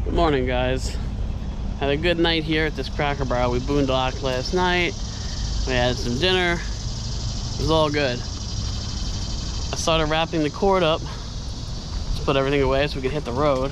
Good morning, guys. Had a good night here at this Cracker Barrel. We boondocked last night. We had some dinner. It was all good. I started wrapping the cord up to put everything away so we could hit the road.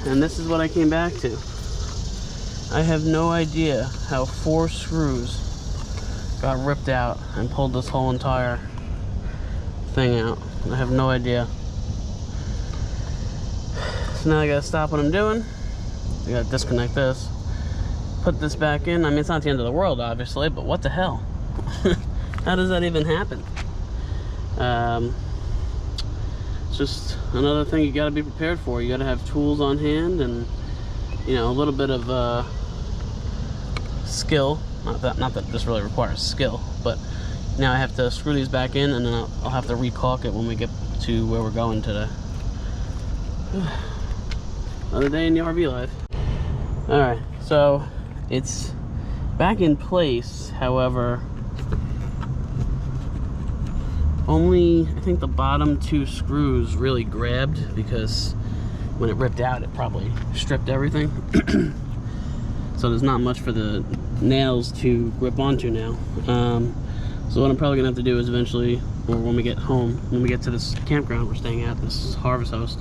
And this is what I came back to. I have no idea how 4 screws got ripped out and pulled this whole entire thing out. I have no idea. So now I gotta stop what I'm doing. I gotta disconnect this, put this back in. I mean, it's not the end of the world, obviously, but what the hell? How does that even happen? It's just another thing you gotta be prepared for. You gotta have tools on hand and, you know, a little bit of skill. Not that this really requires skill, but now I have to screw these back in, and then I'll have to recaulk it when we get to where we're going today. Another day in the RV life. Alright, so it's back in place. However, only I think the bottom 2 screws really grabbed, because when it ripped out it probably stripped everything. So there's not much for the nails to grip onto now. So what I'm probably gonna have to do is eventually, or when we get home, when we get to this campground we're staying at, this harvest host,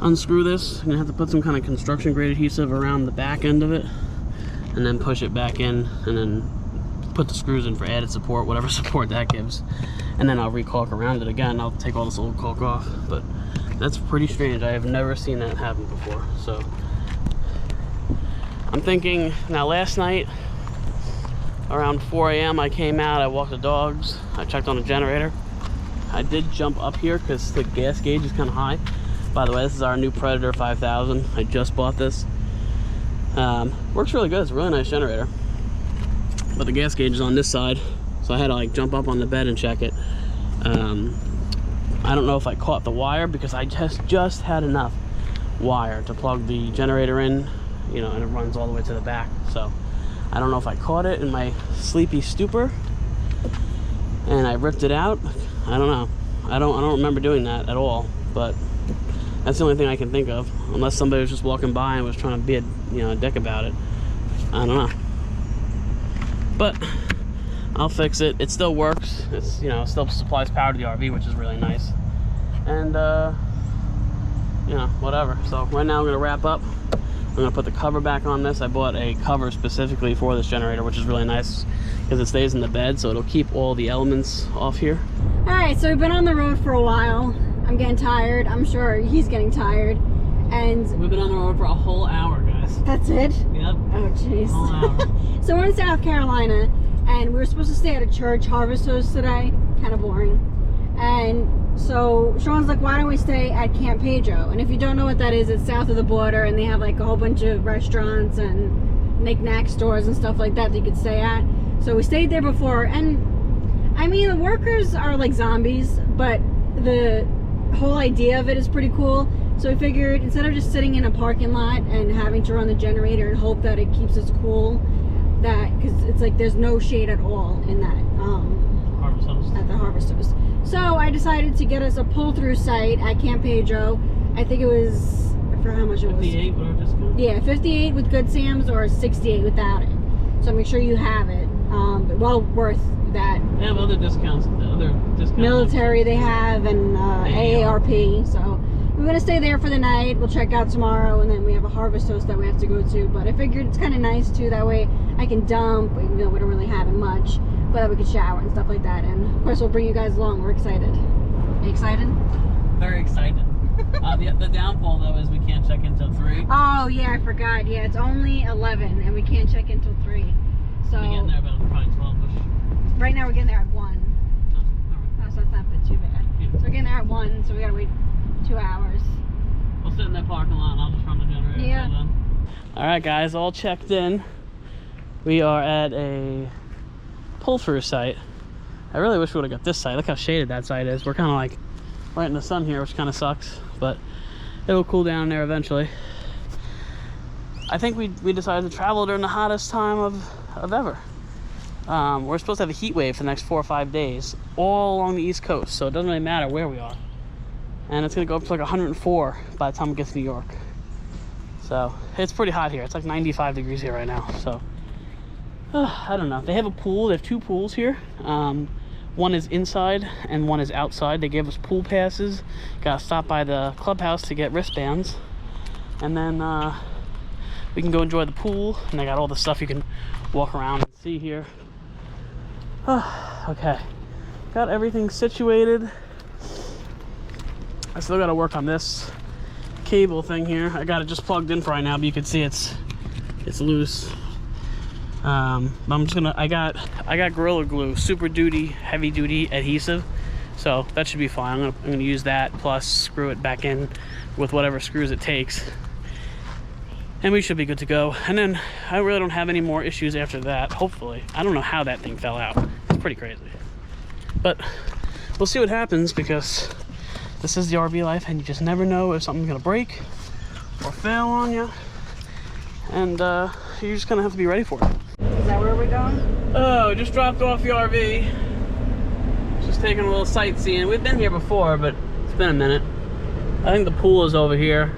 unscrew this. I'm gonna have to put some kind of construction grade adhesive around the back end of it, and then push it back in, and then put the screws in for added support, whatever support that gives, and then I'll recaulk around it again. I'll take all this old caulk off, but that's pretty strange. I have never seen that happen before. So I'm thinking, now last night around 4 a.m. I came out, I walked the dogs, I checked on the generator. I did jump up here because the gas gauge is kind of high. By the way, this is our new Predator 5000. I just bought this. Works really good. It's a really nice generator. But the gas gauge is on this side, so I had to like jump up on the bed and check it. I don't know if I caught the wire, because I just had enough wire to plug the generator in, you know, and it runs all the way to the back. So I don't know if I caught it in my sleepy stupor and I ripped it out. I don't know. I don't remember doing that at all, but that's the only thing I can think of, unless somebody was just walking by and was trying to be a dick about it. I don't know. But I'll fix it. It still works. It's, you know, it still supplies power to the RV, which is really nice. And you know, whatever. So right now I'm gonna wrap up. I'm gonna put the cover back on this. I bought a cover specifically for this generator, which is really nice because it stays in the bed, so it'll keep all the elements off here. All right, so we've been on the road for a while. I'm getting tired. I'm sure he's getting tired. And we've been on the road for a whole hour, guys. That's it? Yep. Oh, jeez. Whole hour. So we're in South Carolina, and we were supposed to stay at a church harvest host today. Kind of boring. And so Sean's like, why don't we stay at Camp Pedro? And if you don't know what that is, it's south of the border, and they have like a whole bunch of restaurants and knick-knack stores and stuff like that you could stay at. So we stayed there before, and I mean, the workers are like zombies, but the whole idea of it is pretty cool. So we figured, instead of just sitting in a parking lot and having to run the generator and hope that it keeps us cool, that, because it's like there's no shade at all in that harvest host. At the harvest host. So I decided to get us a pull-through site at Camp Pedro. I think it was, I forgot how much it was. 58 with our discount? Yeah, 58 with Good Sam's or 68 without it. So make sure you have it. But well worth that. They have other discounts. Military they have, and AARP. So we're gonna stay there for the night. We'll check out tomorrow, and then we have a harvest host that we have to go to. But I figured it's kind of nice too. That way I can dump, even though we don't really have it much, but that we can shower and stuff like that. And of course, we'll bring you guys along. We're excited. Are you excited? Very excited. The downfall though is we can't check in till 3. Oh yeah, I forgot. Yeah, it's only 11, and we can't check in till 3. So we're getting there about probably 12ish. Right now we're getting there at 1. Oh, all right. So that's not too bad. Yeah. So we're getting there at 1, so we gotta wait 2 hours. We'll sit in that parking lot and I'll just run the generator. Yeah. Alright guys, all checked in. We are at a pull-through site. I really wish we would have got this site. Look how shaded that site is. We're kind of like right in the sun here, which kind of sucks, but it'll cool down there eventually. I think we decided to travel during the hottest time of ever. We're supposed to have a heat wave for the next 4 or 5 days all along the East Coast, so it doesn't really matter where we are. and it's gonna go up to like 104 by the time it gets to New York. So it's pretty hot here. It's like 95 degrees here right now. So I don't know. They have a pool. They have 2 pools here. One is inside and one is outside. They gave us pool passes. Gotta stop by the clubhouse to get wristbands, and then we can go enjoy the pool. And they got all the stuff you can walk around and see here. Okay, got everything situated. I still gotta work on this cable thing here. I got it just plugged in for right now, but you can see it's loose. I'm just gonna, I got Gorilla Glue, super duty, heavy duty adhesive, so that should be fine. I'm gonna use that, plus screw it back in with whatever screws it takes, and we should be good to go. And then I really don't have any more issues after that, hopefully. I don't know how that thing fell out. It's pretty crazy, but we'll see what happens, because this is the RV life, and you just never know if something's gonna break or fail on you, and you're just gonna have to be ready for it. Is that where we're going? Oh, just dropped off the RV. Just taking a little sightseeing. We've been here before, but it's been a minute. I think the pool is over here.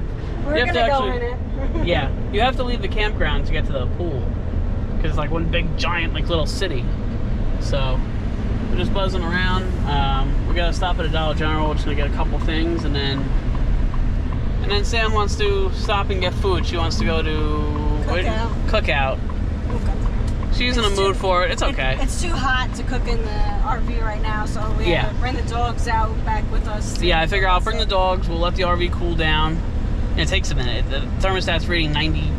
We're gonna go in it. Yeah, you have to leave the campground to get to the pool, because it's like one big giant like little city. So we're just buzzing around. We gotta stop at a Dollar General. We're just gonna get a couple things, and then Sam wants to stop and get food. She wants to go to Cookout. She's in a mood for it. It's okay. It's too hot to cook in the RV right now, so we have to bring the dogs out back with us. Yeah, I figure I'll bring the dogs. We'll let the RV cool down. And it takes a minute. The thermostat's reading 90,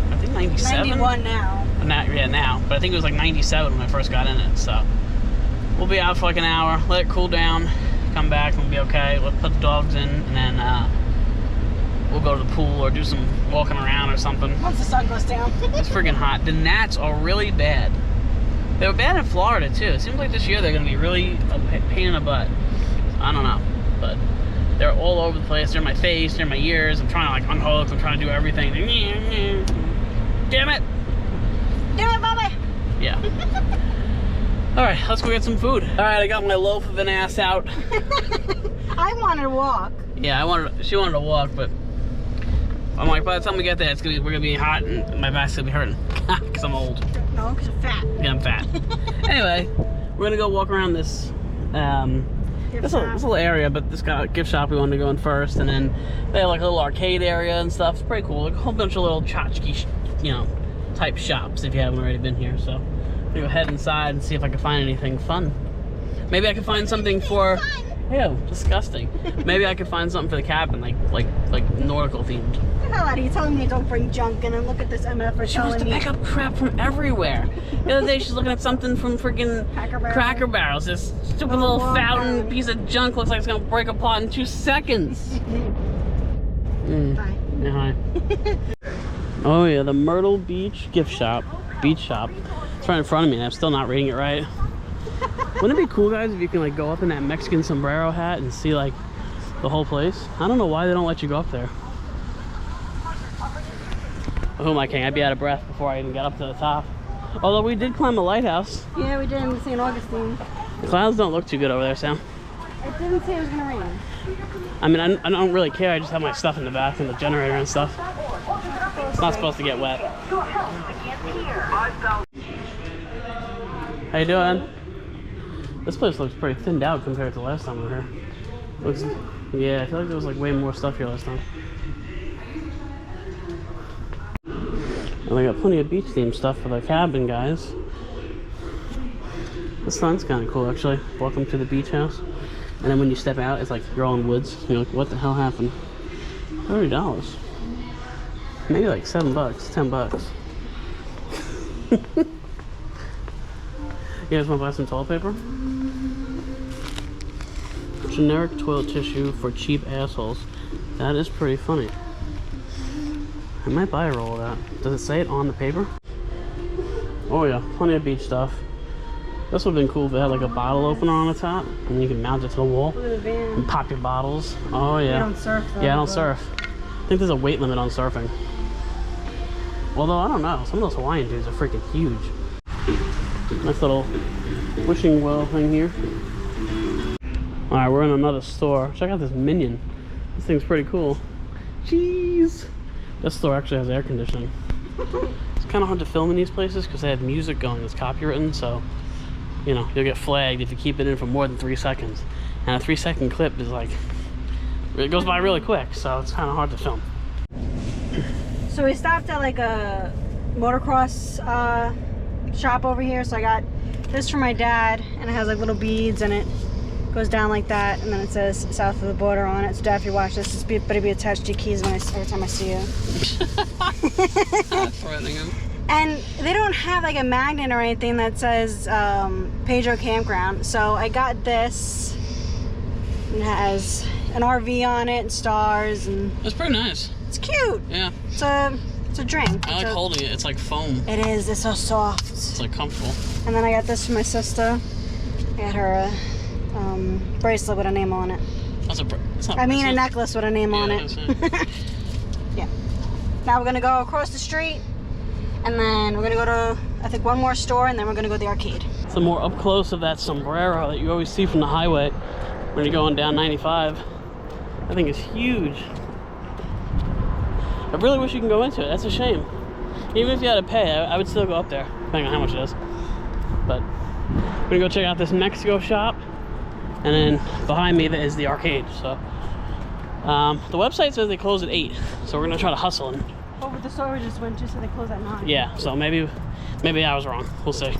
I think 97. 91 now. Now. But I think it was like 97 when I first got in it. So we'll be out for like an hour, let it cool down, come back, and we'll be okay. We'll put the dogs in, and then we'll go to the pool or do some walking around or something. Once the sun goes down. It's friggin' hot. The gnats are really bad. They were bad in Florida too. It seems like this year they're gonna be really a pain in the butt. I don't know, but they're all over the place. They're in my face, they're in my ears. I'm trying to like unhook, I'm trying to do everything. Damn it! Damn it, Bobby! Yeah. Alright, let's go get some food. Alright, I got my loaf of an ass out. I wanted to walk. Yeah, she wanted to walk, but I'm like, by the time we get there, we're gonna be hot and my back's gonna be hurting. Because I'm old. No, because you're fat. Yeah, I'm fat. Anyway, we're gonna go walk around this little area, but this gift shop we wanted to go in first, and then they have like a little arcade area and stuff. It's pretty cool. Like a whole bunch of little tchotchke, type shops if you haven't already been here. So I'm gonna go head inside and see if I can find anything fun. Maybe I can find something for. Ew, disgusting. Maybe I could find something for the cabin, like nautical themed. What the hell are you telling me don't bring junk in, and look at this MF for She wants to pick up crap from everywhere. The other day she's looking at something from freaking Cracker Barrels. This stupid little fountain piece of junk looks like it's gonna break apart in 2 seconds. Bye. Yeah, hi. Oh yeah, the Myrtle Beach gift shop. Beach shop. It's right in front of me and I'm still not reading it right. Wouldn't it be cool, guys, if you can like go up in that Mexican sombrero hat and see like the whole place? I don't know why they don't let you go up there. Who am I kidding? I'd be out of breath before I even get up to the top. Although we did climb a lighthouse. Yeah, we did in St. Augustine. The clouds don't look too good over there, Sam. It didn't say it was gonna rain. I mean, I don't really care. I just have my stuff in the back and the generator and stuff. It's not supposed to get wet. How you doing? This place looks pretty thinned out compared to last time we were here. Yeah, I feel like there was like way more stuff here last time. And they got plenty of beach themed stuff for the cabin, guys. This sign's kind of cool, actually. Welcome to the beach house. And then when you step out, it's like you're all in woods. You're like, what the hell happened? $30. Maybe like $7, $10. You guys want to buy some toilet paper? Generic toilet tissue for cheap assholes. That is pretty funny. I might buy a roll of that. Does it say it on the paper? Oh yeah, plenty of beach stuff. This would have been cool if it had like a bottle opener on the top and you can mount it to the wall and pop your bottles. Oh yeah. You don't surf though. Yeah, I don't surf. I think there's a weight limit on surfing. Although, I don't know. Some of those Hawaiian dudes are freaking huge. Nice little wishing well thing here. Alright, we're in another store. Check out this minion. This thing's pretty cool. Jeez. This store actually has air conditioning. It's kind of hard to film in these places because they have music going. It's copywritten, so you know you'll get flagged if you keep it in for more than 3 seconds. And a 3-second clip is like, it goes by really quick, so it's kind of hard to film. So we stopped at like a motocross shop over here. So I got this for my dad, and it has like little beads, and it goes down like that, and then it says south of the border on it. So Dad, if you watch this, better be attached to your keys every time I see you. Threatening him. And they don't have like a magnet or anything that says Pedro Campground. So I got this. It has an RV on it and stars, and it's pretty nice. It's cute. Yeah. It's a drink. I like holding it. It's like foam. It is. It's so soft. It's like comfortable. And then I got this for my sister. I got her a bracelet with a name on it. I mean a necklace with a name on it. Yeah. Now we're gonna go across the street, and then we're gonna go to, I think, one more store, and then we're gonna go to the arcade. Some more up close of that sombrero that you always see from the highway when you're going down 95. I think it's huge. I really wish you can go into it. That's a shame. Even if you had to pay, I would still go up there, depending on how much it is. But we're gonna go check out this Mexico shop, and then behind me is the arcade. So the website says they close at 8, so we're gonna try to hustle in. Oh, but the store we just went to said they close at 9. Yeah, so maybe I was wrong. We'll see.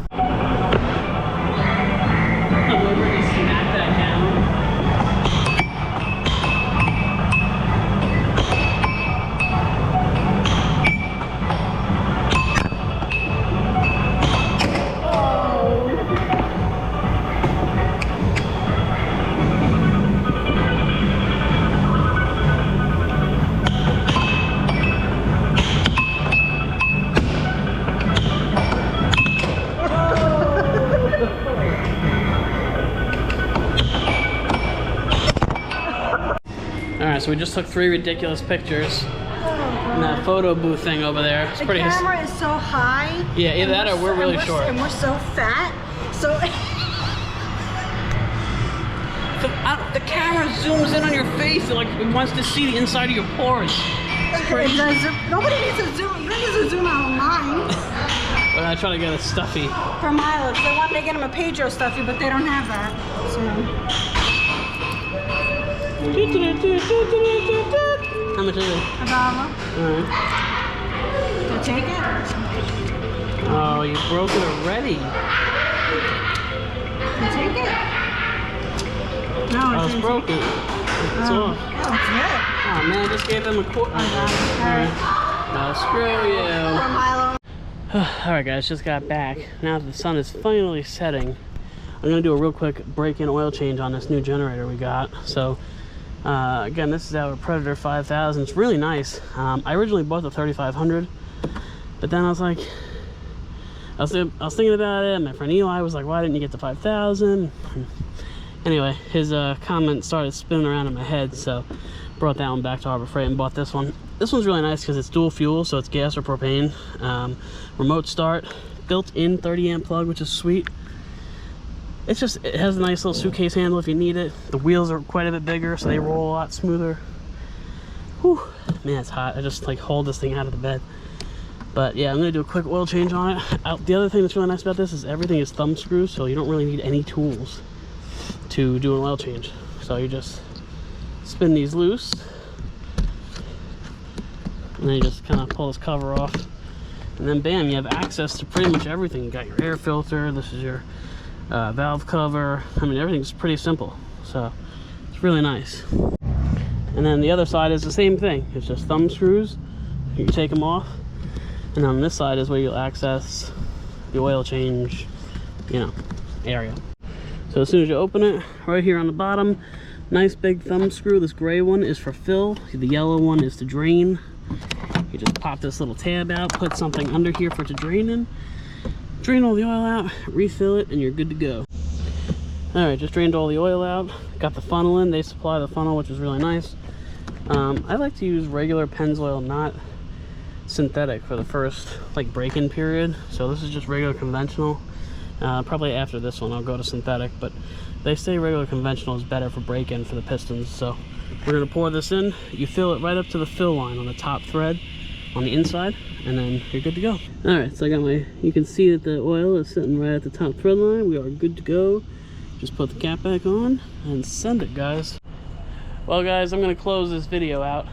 Alright, so we just took 3 ridiculous pictures in that photo booth thing over there. It's pretty. The camera is so high. Yeah, either that or we're really short. And we're so fat. So the camera zooms in on your face and like it wants to see the inside of your pores. It does. Nobody needs to zoom. You don't need to zoom out on mine. But I try to get a stuffy. For Milo, because I wanted to get him a Pedro stuffy, but they don't have that. So. How much is it? $1. Alright. So take it. Oh, you broke it already. So take it. No, it's broken. It's off. Oh, it's good. Oh man, I just gave them a quarter. Alright. Now screw you. For Milo. Alright guys, just got back. Now that the sun is finally setting, I'm going to do a real quick break-in oil change on this new generator we got. So again, this is our Predator 5000. It's really nice. I originally bought the 3500, but then I was like, I was thinking about it. My friend Eli was like, why didn't you get the 5000? Anyway, his comment started spinning around in my head, so brought that one back to Harbor Freight and bought this one. This one's really nice because it's dual fuel, so it's gas or propane. Remote start, built-in 30 amp plug, which is sweet. It has a nice little suitcase handle if you need it. The wheels are quite a bit bigger, so they roll a lot smoother. Whew, man, it's hot. I just like hold this thing out of the bed. But yeah, I'm gonna do a quick oil change on it. The other thing that's really nice about this is everything is thumb screws, so you don't really need any tools to do an oil change. So you just spin these loose, and then you just kind of pull this cover off, and then bam, you have access to pretty much everything. You got your air filter, this is your valve cover. I mean, everything's pretty simple, so it's really nice. And then the other side is the same thing. It's just thumb screws. You take them off, and on this side is where you'll access the oil change, area. So as soon as you open it, right here on the bottom, nice big thumb screw. This gray one is for fill. The yellow one is to drain. You just pop this little tab out, put something under here for it to drain in. Drain all the oil out, refill it, and you're good to go. Alright, just drained all the oil out. Got the funnel in. They supply the funnel, which is really nice. I like to use regular Pennzoil, not synthetic, for the first break-in period. So this is just regular conventional. Probably after this one I'll go to synthetic, but they say regular conventional is better for break-in for the pistons. So We're gonna pour this in. You fill it right up to the fill line on the top thread on the inside, and then you're good to go. All right, so I got my, you can see that the oil is sitting right at the top thread line. We are good to go. Just put the cap back on and send it, guys. Well, guys, I'm gonna close this video out.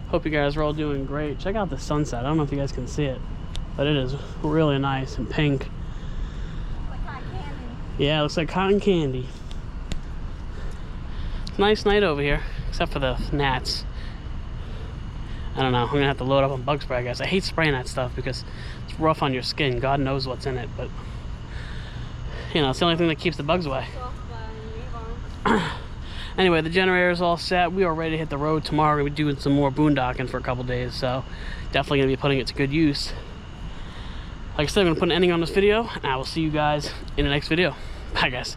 Hope you guys are all doing great. Check out the sunset. I don't know if you guys can see it, but it is really nice and pink. Like cotton candy. Yeah, it looks like cotton candy. It's a nice night over here, except for the gnats. I don't know, I'm gonna have to load up on bug spray, I guess. I hate spraying that stuff because it's rough on your skin. God knows what's in it, but you know, it's the only thing that keeps the bugs away. Anyway, the generator is all set. We are ready to hit the road tomorrow. We're doing some more boondocking for a couple days, so definitely gonna be putting it to good use. Like I said, I'm gonna put an ending on this video, and I will see you guys in the next video. Bye, guys.